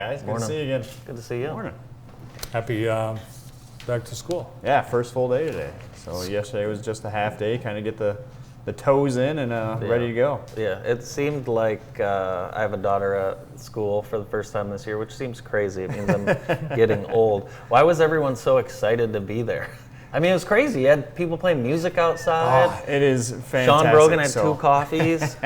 Guys, good to see you again. Good to see you. Morning. Happy back to school. Yeah, first full day today. So yesterday was just a half day, kind of get the toes in and ready to go. Yeah, it seemed like I have a daughter at school for the first time this year, which seems crazy. It means I'm getting old. Why was everyone so excited to be there? I mean, it was crazy. You had people playing music outside. Oh, it is fantastic. Sean Brogan had 2 coffees.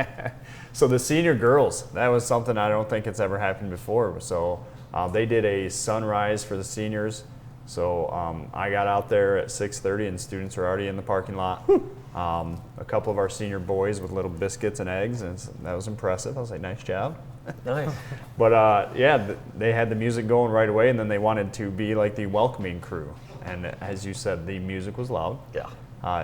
So the senior girls, that was something I don't think it's ever happened before. So they did a sunrise for the seniors. So I got out there at 6:30 and students were already in the parking lot. A couple of our senior boys with little biscuits and eggs, and that was impressive. I was like, nice job. Nice. But yeah, they had the music going right away, and then they wanted to be like the welcoming crew. And as you said, the music was loud. Yeah.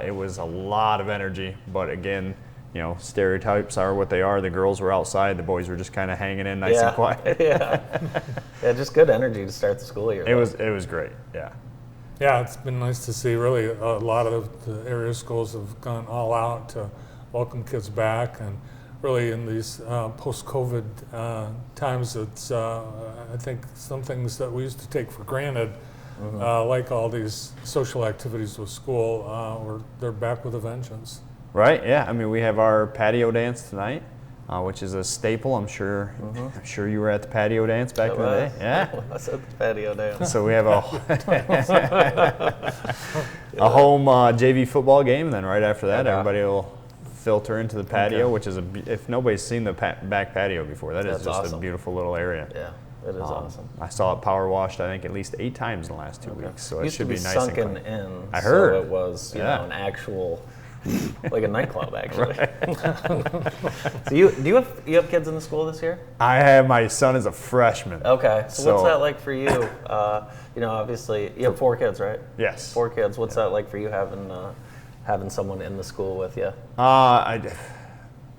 It was a lot of energy, but again, you know, stereotypes are what they are. The girls were outside, the boys were just kind of hanging in nice and quiet. Yeah, just good energy to start the school year. It was great, yeah. Yeah, it's been nice to see. Really, a lot of the area schools have gone all out to welcome kids back, and really in these post-COVID times, it's I think some things that we used to take for granted, like all these social activities with school, they're back with a vengeance. Right, yeah. I mean, we have our patio dance tonight, which is a staple. I'm sure you were at the patio dance back in the day. Yeah. I was at the patio dance. So we have a home JV football game, and then right after that, everybody will filter into the patio, which is if nobody's seen the back patio before, that's just awesome. a beautiful little area. Yeah. It is awesome. I saw it power washed, I think, at least 8 times in the last 2 weeks. So it should be nice sunken and clean. in. I heard. So it was, you know, an actual, like a nightclub, actually. So you have kids in the school this year? I have. My son is a freshman. Okay. So what's that like for you? You know, obviously you have 4 kids, right? Yes. 4 kids. What's that like for you having someone in the school with you?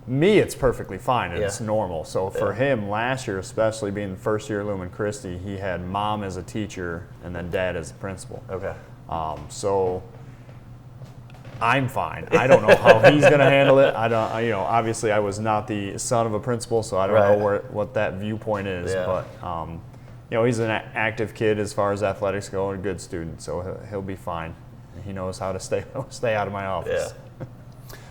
Me, it's perfectly fine. It's normal. So for him, last year, especially being the first year at Lumen Christi, he had mom as a teacher and then dad as a principal. Okay. So I'm fine. I don't know how he's going to handle it. You know, obviously I was not the son of a principal, so I don't know what that viewpoint is. Yeah. But you know, he's an active kid as far as athletics go, and a good student, so he'll be fine. He knows how to stay out of my office. Yeah.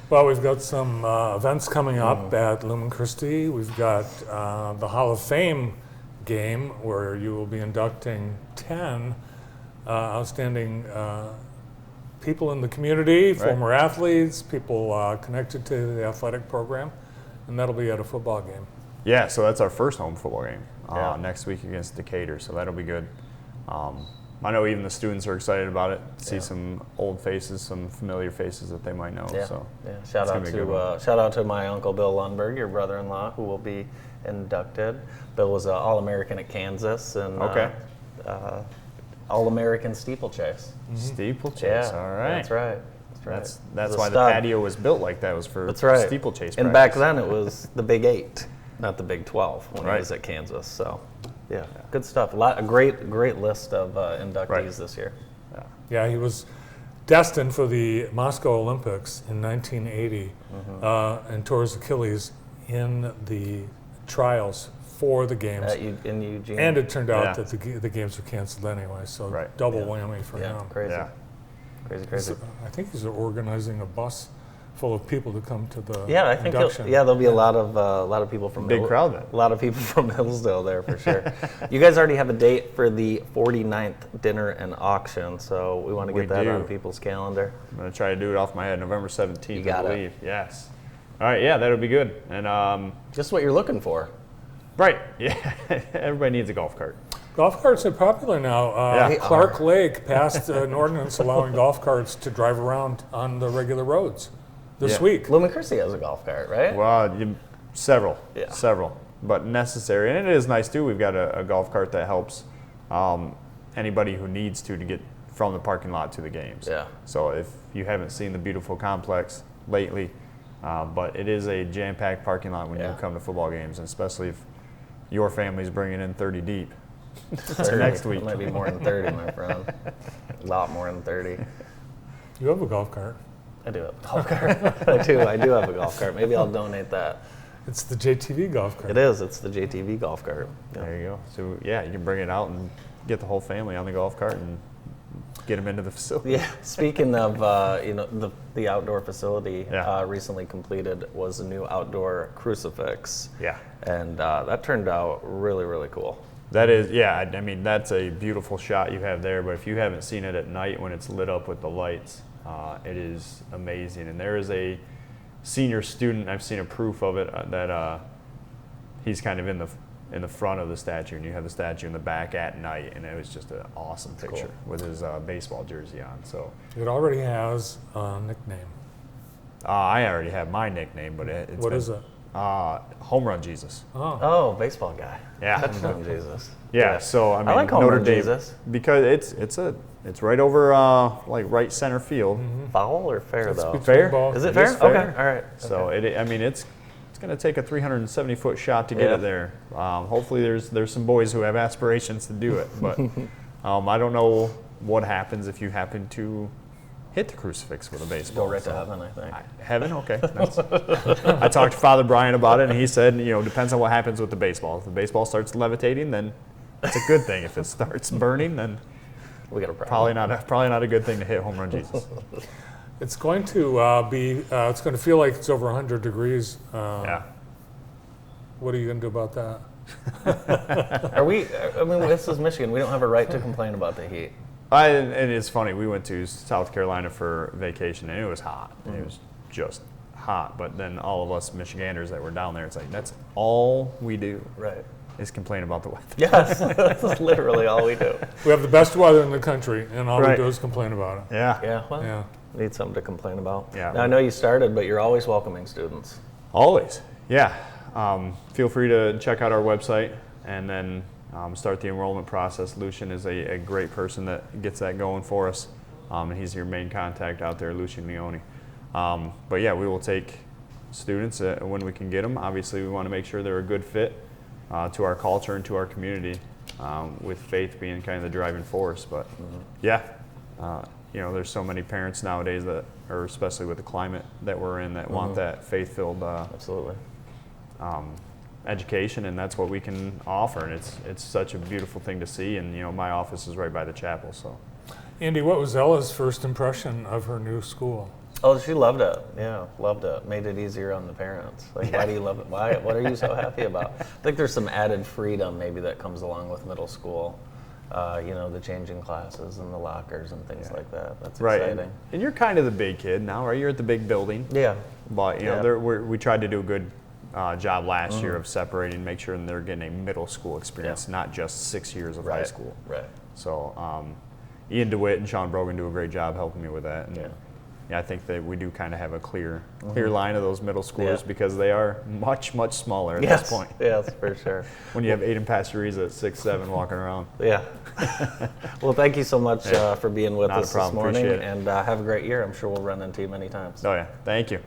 Well, we've got some events coming up at Lumen Christi. We've got the Hall of Fame game where you will be inducting 10 outstanding people in the community, former athletes, people connected to the athletic program, and that'll be at a football game. Yeah, so that's our first home football game next week against Decatur, so that'll be good. I know even the students are excited about it. See some old faces, some familiar faces that they might know. Yeah. So Shout out to my uncle Bill Lundberg, your brother-in-law, who will be inducted. Bill was an All-American at Kansas and All-American steeplechase. Steeplechase. Yeah, all right. That's right. That's why the patio was built like that. Was for steeplechase. And back then it was the Big 8, not the Big 12 when he was at Kansas. So. Yeah, good stuff. A great list of inductees this year. Yeah, he was destined for the Moscow Olympics in 1980 and tore his Achilles in the trials for the games. In Eugene. And it turned out that the games were canceled anyway, so double whammy for him. Crazy. Yeah. Crazy. I think he's organizing a bus full of people to come to the I think induction. there'll be a lot of people from big crowd then. A lot of people from Hillsdale there for sure. You guys already have a date for the 49th dinner and auction, so we want to get that on people's calendar. I'm going to try to do it off my head, November 17th, I believe. Yes. All right, yeah, that'll be good. And just what you're looking for. Right. Yeah. Everybody needs a golf cart. Golf carts are popular now. Clark Lake passed an ordinance allowing golf carts to drive around on the regular roads this week. Lumen Christi has a golf cart, right? Well, several, but necessary. And it is nice, too. We've got a golf cart that helps anybody who needs to get from the parking lot to the games. Yeah. So if you haven't seen the beautiful complex lately, but it is a jam-packed parking lot when you come to football games, and especially if your family's bringing in 30 deep. 30, next week. It might be more than 30, my friend. A lot more than 30. You have a golf cart. I do have a golf cart. I do have a golf cart. Maybe I'll donate that. It's the JTV golf cart. It is. It's the JTV golf cart. Yeah. There you go. So yeah, you can bring it out and get the whole family on the golf cart and get them into the facility. Yeah. Speaking of the outdoor facility, recently completed was a new outdoor crucifix. Yeah. And that turned out really, really cool. That is, yeah, I mean, that's a beautiful shot you have there, but if you haven't seen it at night when it's lit up with the lights, it is amazing. And there is a senior student, I've seen a proof of it, that he's kind of in the front of the statue, and you have the statue in the back at night, and it was just an awesome picture with his baseball jersey on. So it already has a nickname. I already have my nickname, but what is it? Home Run Jesus. Oh, baseball guy. Yeah. Touchdown Jesus. Yeah, so I mean, I like Home Run Jesus because it's right over like right center field. Foul or fair though? Fair. Is it fair? Okay, all right. So I mean, it's going to take a 370-foot shot to get it there. Hopefully, there's some boys who have aspirations to do it, but I don't know what happens if you happen to hit the crucifix with a baseball. Go right to heaven, I think. Heaven, okay. I talked to Father Brian about it, and he said, depends on what happens with the baseball. If the baseball starts levitating, then it's a good thing. If it starts burning, then we got a problem. Probably not a good thing to hit Home Run Jesus. It's going to it's going to feel like it's over 100 degrees. Yeah. What are you going to do about that? I mean, this is Michigan. We don't have a right to complain about the heat. And it's funny, we went to South Carolina for vacation, and it was hot. Mm-hmm. It was just hot. But then all of us Michiganders that were down there, it's like, that's all we do. Right. Is complain about the weather. Yes, that's literally all we do. We have the best weather in the country, and all we Right. do is complain about it. Yeah. Yeah, well, Yeah. need something to complain about. Yeah. Now, I know you started, but you're always welcoming students. Always. Yeah. Feel free to check out our website and then start the enrollment process. Lucian is a great person that gets that going for us. And he's your main contact out there, Lucian Leone. But yeah, we will take students when we can get them. Obviously, we want to make sure they're a good fit to our culture and to our community, with faith being kind of the driving force. But yeah, there's so many parents nowadays that, or especially with the climate that we're in, that want that faith-filled Absolutely. Education, and that's what we can offer. And it's such a beautiful thing to see. And my office is right by the chapel. So, Andy, what was Ella's first impression of her new school? Oh, she loved it. Yeah, loved it. Made it easier on the parents. Like, why do you love it? Why? What are you so happy about? I think there's some added freedom maybe that comes along with middle school. The changing classes and the lockers and things like that. That's right. exciting. And you're kind of the big kid now, right? You're at the big building. Yeah. But we tried to do a good job last year of separating, make sure they're getting a middle school experience, not just 6 years of high school. Right. So Ian DeWitt and Sean Brogan do a great job helping me with that. And yeah, I think that we do kind of have a clear line of those middle schoolers because they are much, much smaller at this point. Yes, for sure. When you have Aiden Pastoriza at 6'7" walking around. Yeah. Well, thank you so much for being with us this morning, and have a great year. I'm sure we'll run into you many times. Oh yeah, thank you.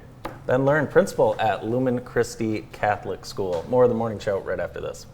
Ben Learn, principal at Lumen Christi Catholic School. More of the morning show right after this.